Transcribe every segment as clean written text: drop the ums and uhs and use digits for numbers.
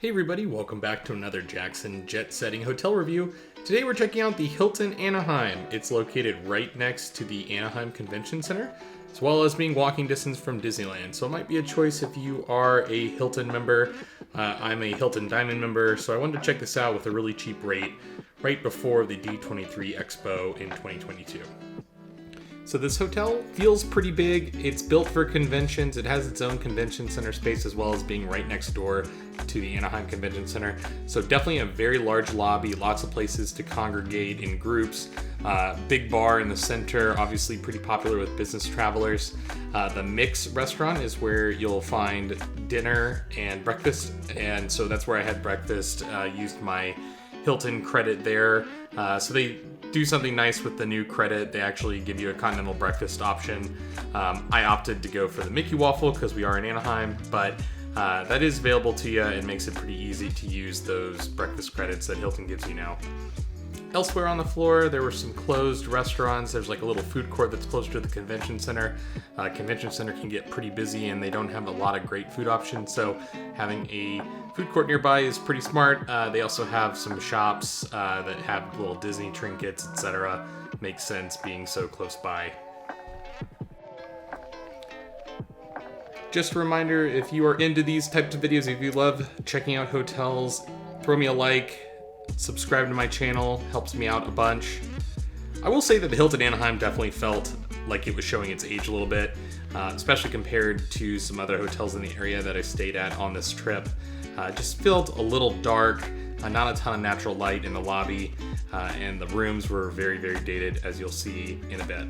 Hey everybody, welcome back to another Jackson Jet Setting Hotel review. Today we're checking out the Hilton Anaheim. It's located right next to the Anaheim Convention Center, as well as being walking distance from Disneyland. So it might be a choice if you are a Hilton member. I'm a Hilton Diamond member, so I wanted to check this out with a really cheap rate right before the D23 Expo in 2022. So this hotel feels pretty big. It's built for conventions. It has its own convention center space as well as being right next door to the Anaheim Convention Center. So definitely a very large lobby, lots of places to congregate in groups. Big bar in the center, obviously pretty popular with business travelers. The Mix restaurant is where you'll find dinner and breakfast. And so that's where I had breakfast, used my Hilton credit there. So they do something nice with the new credit. They actually give you a continental breakfast option. I opted to go for the Mickey waffle because we are in Anaheim, but that is available to you and makes it pretty easy to use those breakfast credits that Hilton gives you now. Elsewhere on the floor, there were some closed restaurants. There's like a little food court that's closer to the convention center. Convention center can get pretty busy and they don't have a lot of great food options, so having a food court nearby is pretty smart. They also have some shops that have little Disney trinkets, etc. Makes sense being so close by. Just a reminder, if you are into these types of videos, if you love checking out hotels, throw me a like. Subscribe to my channel, helps me out a bunch. I will say that the Hilton Anaheim definitely felt like it was showing its age a little bit, especially compared to some other hotels in the area that I stayed at on this trip. Just felt a little dark, not a ton of natural light in the lobby, and the rooms were very, very dated, as you'll see in a bit.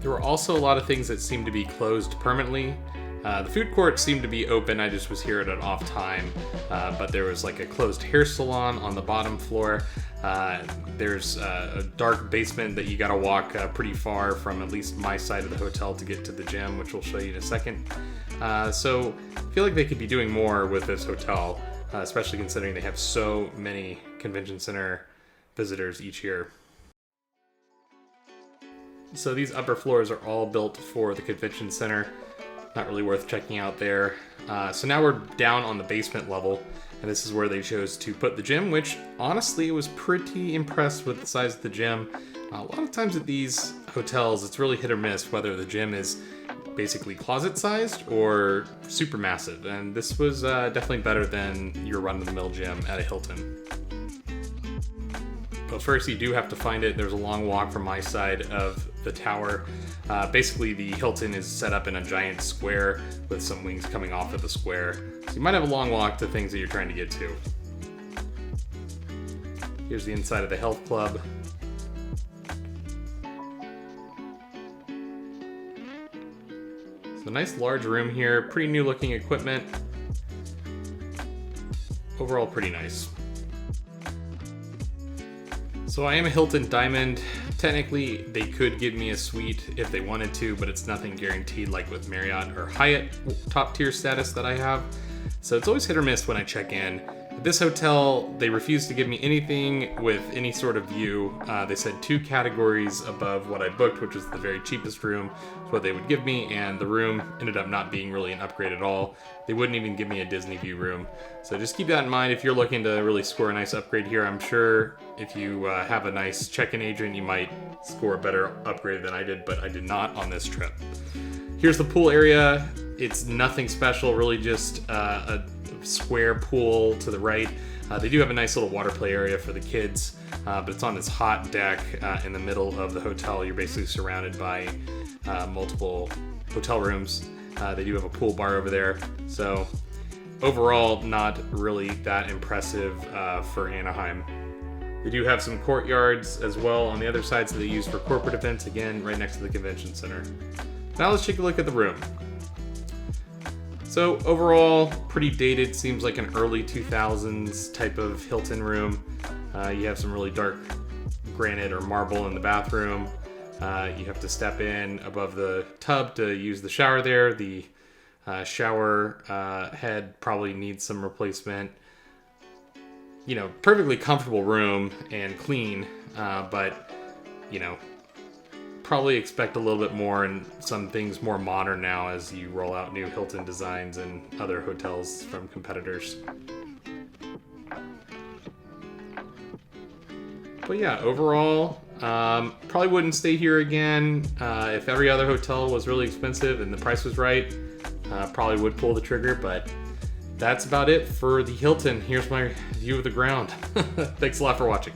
There were also a lot of things that seemed to be closed permanently. The food court seemed to be open, I just was here at an off time, but there was like a closed hair salon on the bottom floor. There's a dark basement that you gotta walk pretty far from at least my side of the hotel to get to the gym, which we'll show you in a second. So I feel like they could be doing more with this hotel, especially considering they have so many convention center visitors each year. So these upper floors are all built for the convention center. Not really worth checking out there. So now we're down on the basement level, and this is where they chose to put the gym, which honestly was pretty impressed with the size of the gym. A lot of times at these hotels, it's really hit or miss whether the gym is basically closet sized or super massive, and this was definitely better than your run-of-the-mill gym at a Hilton. But first, you do have to find it. There's a long walk from my side of the tower. Basically, the Hilton is set up in a giant square with some wings coming off of the square. So you might have a long walk to things that you're trying to get to. Here's the inside of the health club. So nice large room here, pretty new looking equipment. Overall, pretty nice. So I am a Hilton Diamond. Technically, they could give me a suite if they wanted to, but it's nothing guaranteed like with Marriott or Hyatt top tier status that I have. So it's always hit or miss when I check in. At this hotel, they refused to give me anything with any sort of view. They said 2 categories above what I booked, which was the very cheapest room, is what they would give me, and the room ended up not being really an upgrade at all. They wouldn't even give me a Disney view room. So just keep that in mind if you're looking to really score a nice upgrade here. I'm sure if you have a nice check-in agent, you might score a better upgrade than I did, but I did not on this trip. Here's the pool area. It's nothing special, really just a square pool to the right. They do have a nice little water play area for the kids, but it's on this hot deck in the middle of the hotel. You're basically surrounded by multiple hotel rooms. They do have a pool bar over there. So overall, not really that impressive for Anaheim. They do have some courtyards as well on the other sides that they use for corporate events, again, right next to the convention center. Now let's take a look at the room. So overall, pretty dated, seems like an early 2000s type of Hilton room. You have some really dark granite or marble in the bathroom. You have to step in above the tub to use the shower there. The shower head probably needs some replacement. You know, perfectly comfortable room and clean, but, you know, probably expect a little bit more and some things more modern now as you roll out new Hilton designs and other hotels from competitors. But yeah, overall, probably wouldn't stay here again. If every other hotel was really expensive and the price was right, probably would pull the trigger, but that's about it for the Hilton. Here's my view of the ground. Thanks a lot for watching.